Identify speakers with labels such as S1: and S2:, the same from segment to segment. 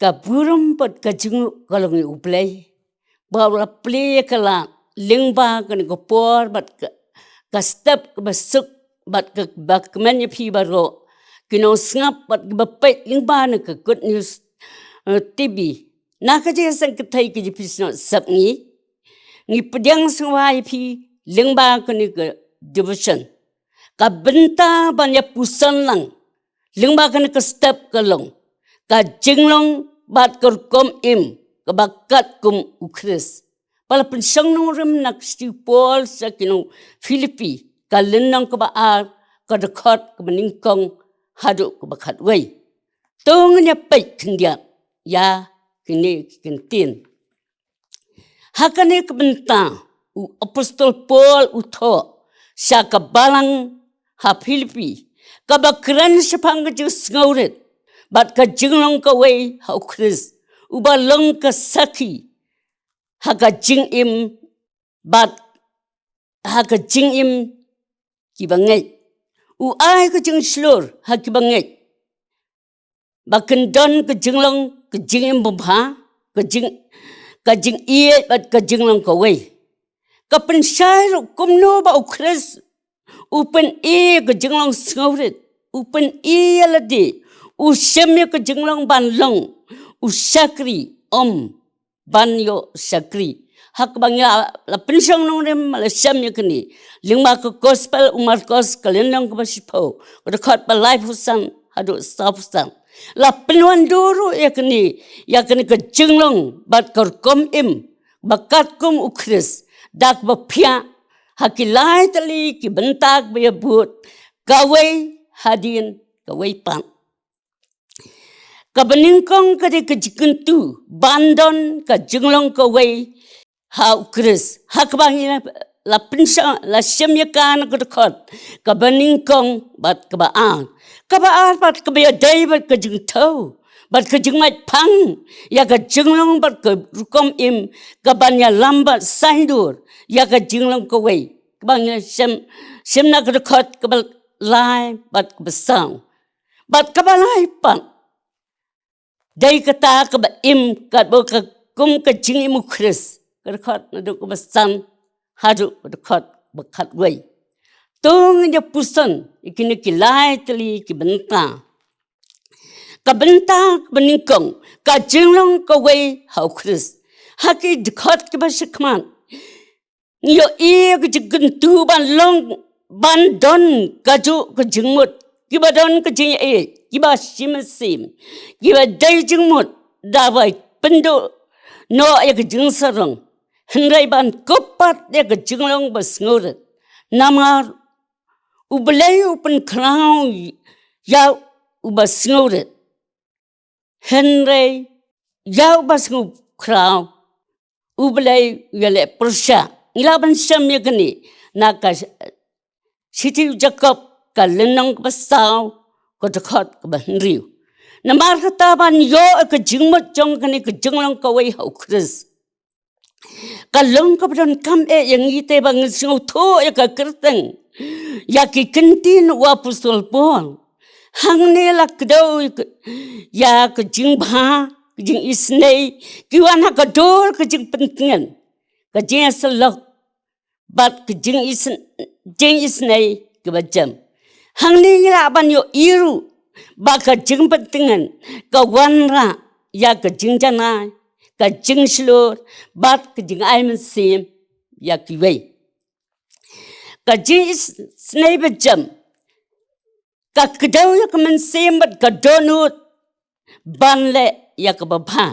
S1: ka burum pat ka jingu kalong i uplay bawa play kala lingba kan ko por bat ka step ka basuk bat ka bak manya phi baro kino ngap bat ka bapet lingba na ka good news TV na ka je sang ka thai ki pisno sap ngi pedyang sawai phi lingba kan ka devotion ka benta banya pusan lang lingba kan ka step kalong ka jinglong bat kor kom im ka bakat kum ukris pala pensang nong rem nak sti pol sa kino Filipi ka lenang ka baar ka dekat ka meningkong hadu ka bakat wei tong nya pai thingya ya kini kintin hakane ka benta u apostol Paul utho sa ka balang ha Filipi ka bakran sepang ka jus ngauret bat ka jinglong ka wei ha ukris uba long ka saki haka jing im bat haka jing im kibangai u ai ka jing slur ha kibangai baken don ka jinglong ka jing im bha ka jing ie bat ka jinglong ka wei ka pensai ro kumno ba ukris upen e ka jinglong ngauret upen e alade usyamnya ke jinglong ban long usakri banyo sakri hak bangya la pensong nong rem la syamnya kini lingma ke gospel umar kos kalendang ke basipo rekat ba live husan hadu stop husan la penuan duru ya kini ke jinglong bat kor kom im bakat kum ukris dak bapia hakilai tali ki bentak be but kawai hadin kawai pan ka beningkong ka de ka jikuntu bandon ka jinglong ka wei ha ukris hak bang la pensa la semya kan ka dekat ka beningkong bat ka baan bat ka be dai bat ka jing thau bat ka jing mai phang ya ka jinglong bat ka rukom im ka banya lambat sandur ya ka jinglong ka wei bang sem na ka dekat ka lai bat ka besang bat ka balai pan dai kata ka ba im ka bo ka kum ka jing im ukris ka dekat na do ka besan hadu ka dekat bakat wei tong ja pusan ikini ki lai tali ki benta ka beningkong ka jinglong ka wei ha ukris haki dekat ka basikman yo e ka jiguntu ban long ban don ka ju ka jingmut ki ba don ka jing e kiba sim kiba dai jingmut dabai pendo no ya ka jing sarong hendrai ban kopat ya ka jinglong bas ngoret namar ublay upen krau ya ubas ngoret hendrai ya ubas ngub krau ublay yale persya ilaban syam ya kini naka siti jakob ka lenong basaw ko dekat ke bahriu namar kata ban yo ke jingmut jong kani ke jinglong ka wei ha ukris kalong ka don kam yang ite bang singo tho ya ka kerteng ya ki kentin wa apostol Paul hang ne la kdo ya ke jingba jing isnei ki wan ha ka dor ke jing pentingan ka jing selok bat ke jing isnei ke bajam hang ni la ban yo iru baka jing pentingan ka wanra ya ka jing jana ka jing slur bat ka jing ai sim ya ki wei ka jing snai bajam ka kedau ya ka sim bat ka donut ban le ya ka babha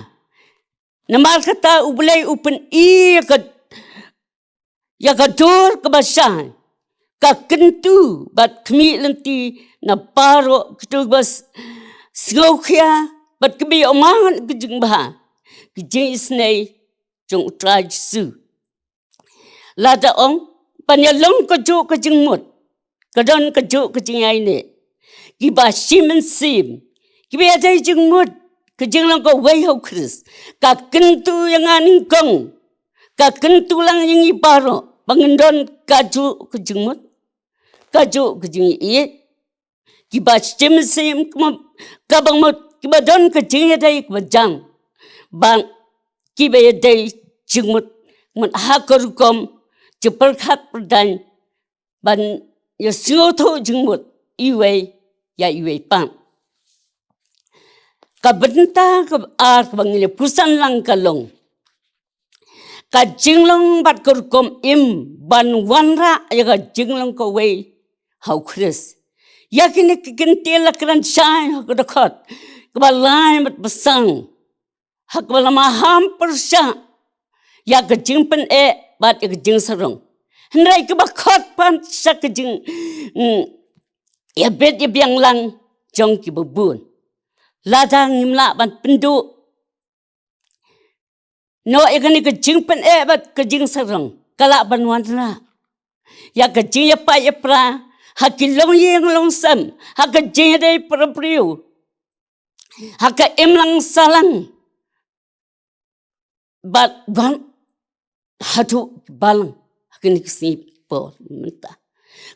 S1: namar kata ublai upen ya ka dor ka basah ka kentu bat kmi lenti na paro kitu bas sgokhia bat kbi oman kijing bah kijing isnei jong traj su lada ong panyalong ka jo ka jingmut kadon ka jo ka jingai ne ki ba sim ki be dai jingmut ka jinglong ka wei ho kris ka kentu yang aning kong ka kentu lang yang iparo pangendon ka jo ka jingmut kaju kejing iye ki ba sim kabang mo kibadon ka jing day kibajang ban kibaya day jingmut mun hakorukom jeperkat perdan ban ya singoto jingmut iwe ya iwe pang kabenta ka ar bangile pusan lang kalong ka jinglong bat korukom im ban wanra ya ka jinglong ko we hau Chris yakin kikintil kran shai hakdakhat kabalai mat basang hakbala maham persya ya ka jingpen bat ya ka jing sarong hendrai ka bakhat pan sa ka jing ya bet ya biang lang jong ki babun ladang ngimla ban pendu no ya ka ni ka jingpen bat ka jing sarong kala ban wanra ya ka jing ya pa ya pra hakilong yeng long sam haka jing dai prapriu haka imlang salang bat ban hatu balang hakini kisi po menta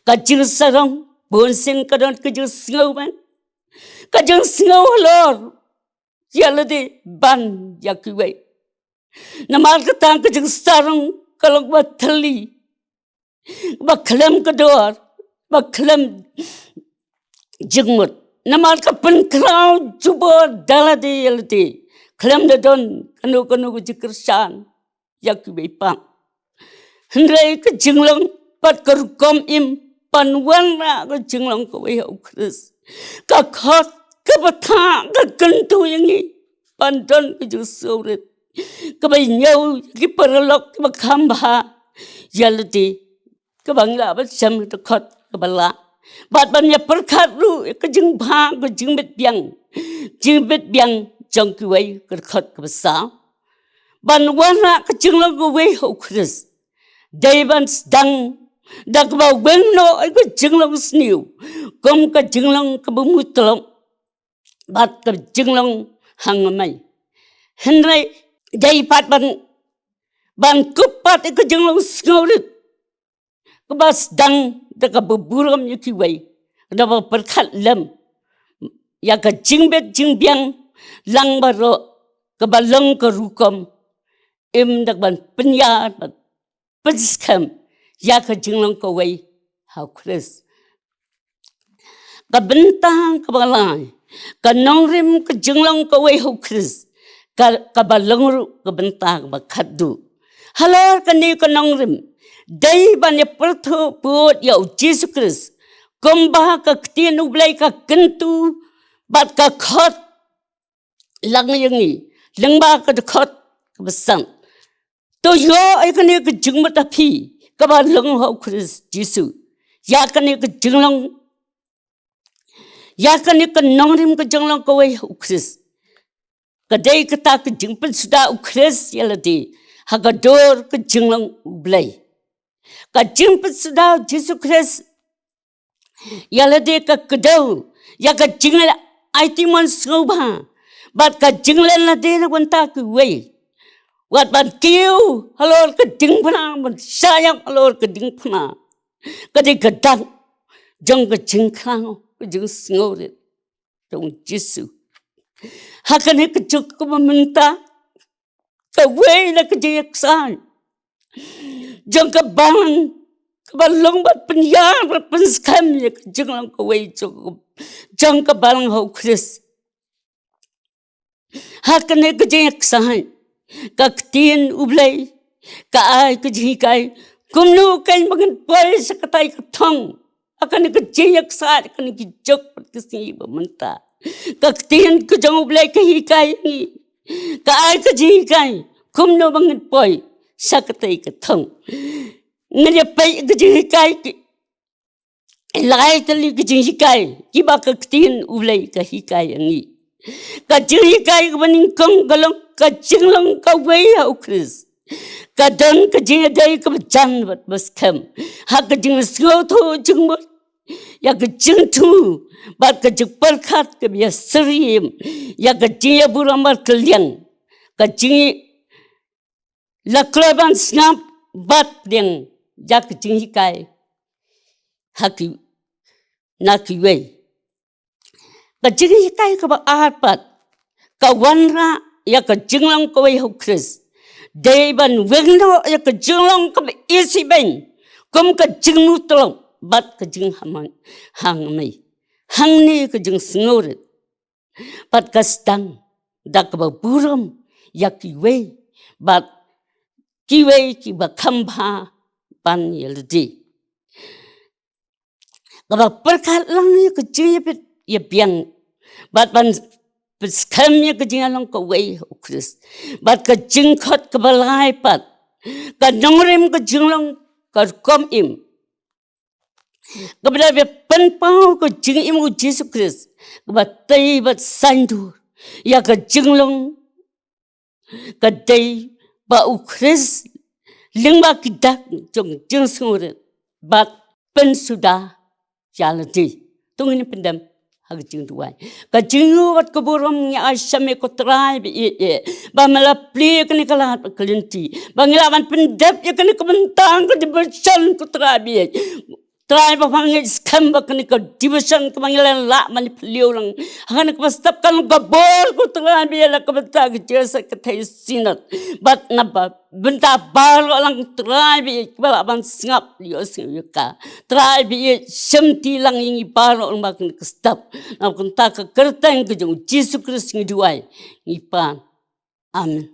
S1: ka jing sarong bon sing kadon ka jing singau ban ka jing singau lor yalade ban yakiwai namal ka tang ka jing sarong kalong ba thali ba khlem ka dor baklam jingmut namal ka penkrau jubo dalade yalde klam da don kanu jikrsan yakbe pang hendrai ka jinglong pat kom im panwan ra ka jinglong ko we Chris ka khot ka batha ka kantu yangi pandon ka jusauret ka bay nyau ki paralok ka khamba yalde ka bangla ba sam ta khot kabala bat ban ya perkhat ru ka jing bha ka jing bet biang jong ki wei ka khat ka sa ban wana ka jing lo go wei ho Chris dai ban dang dak ba wen no ka jing lo sniu kom ka jing lo ka bu mutlong bat ka jing lo hang mai hendrai dai pat ban kupat ka jing lo sngorit ka bas dang daga beburam yuki wei daga perkhat lem ya ka jingbet jingbiang lang baro ka balong ka rukom im dagban penya penskam ya ka jinglong ka wei hau Chris ka bentang ka balai ka nongrim ka jinglong ka wei hau Chris ka balong ru ka bentang ba khaddu halor ka ni ka nongrim dai banya pertho put ya Jesus Christ komba ka ktien ublai ka kentu bat ka khot lang yangi lengba ka khot ka besang to yo ai ka ne ka jingmat api ka ba long ho Christ Jesus ya ka ne ka jinglong ya ka ne ka nongrim ka jinglong ka wei ho Christ ka dai ka ta ka jingpen suda u Christ yalati hagador ka jinglong ublai ka jingpen suda Jesus Christ yalade ka kedau ya ka jingla aiti mon sngobha bat ka jingla la de na wanta ku wei wat ban kiu halor ka ding phna ban sayang halor ka ding phna ka de ka dang jong ka jing khang ka jing sngore dong Jesus hakane ka chuk ka minta ka wei la ka jek san jong ka bang balong bat penyar penskam ya jenglang ka wei jong ka balang ho Chris hakane ka jek san ka ktien ublai ka ai ka jikai kumnu kai magan poi sakatai ka thong akane ka jek sa akane ki jok pat kisi bamanta ka ktien ka jong ublai ka hikai ni ka ai ka jikai kumnu magan poi sakatai ka thong ngere pai gjikai lai tali gjikai ki ba ka tin ulai ka hikai angi ka jikai baning kong galong ka jinglong ka wei au Chris ka dan ka jidai ka jan bat bas kham ha ka jing sgo tho jing mot ya ka jing thu ba ka jik par khat ka ya srim ya ka jing buramar kaliang ka jing laklaban snap bat ding jak jing hikai haki naki wei ka jing hikai ka ba ahat pat kawanra ya ka jinglang ko ho Chris day ban wengno ya ka jinglang ka isi ben kum ka jingmu tolong bat ka jing hang mai hang ni ka jing snorit bat ka stang dak ba buram ya kiwe bat kiwe ki ba khamba ban yeldi ka perkat lang ni ka jipit ya biang bat ban Beskamnya ke jingalong ke wei Chris, bat ke jingkot ke balai pat, ke nongrim ke jingalong ke kom im, kepada be penpau ke jingim ke Yesus Chris, ke bat tay bat sandur, ya ke jingalong ke day ba Chris, lingba kidak jong jing sungurit, bat pen sudah jaladi, tungin pendam. Hagjing duai kajingu wat keburum nya asyame ko trai bi ba malapli kini kalat kelinti bangilawan pendap ya kini kebentang ke dibesan ko trai bi trai ba pangi skam ba kini ko dibesan ke bangilan la manipulio lang hakan ko stop kan gabor ko trai bi la ko bentang jesa ke thai sinat bat naba benta bar lang trai bi ba ban singap yo singka trai bi semti lang ingi bar lang ba kini stop na kun ta ka kertang ke jong Yesus Kristus ngi duai ngi pan amin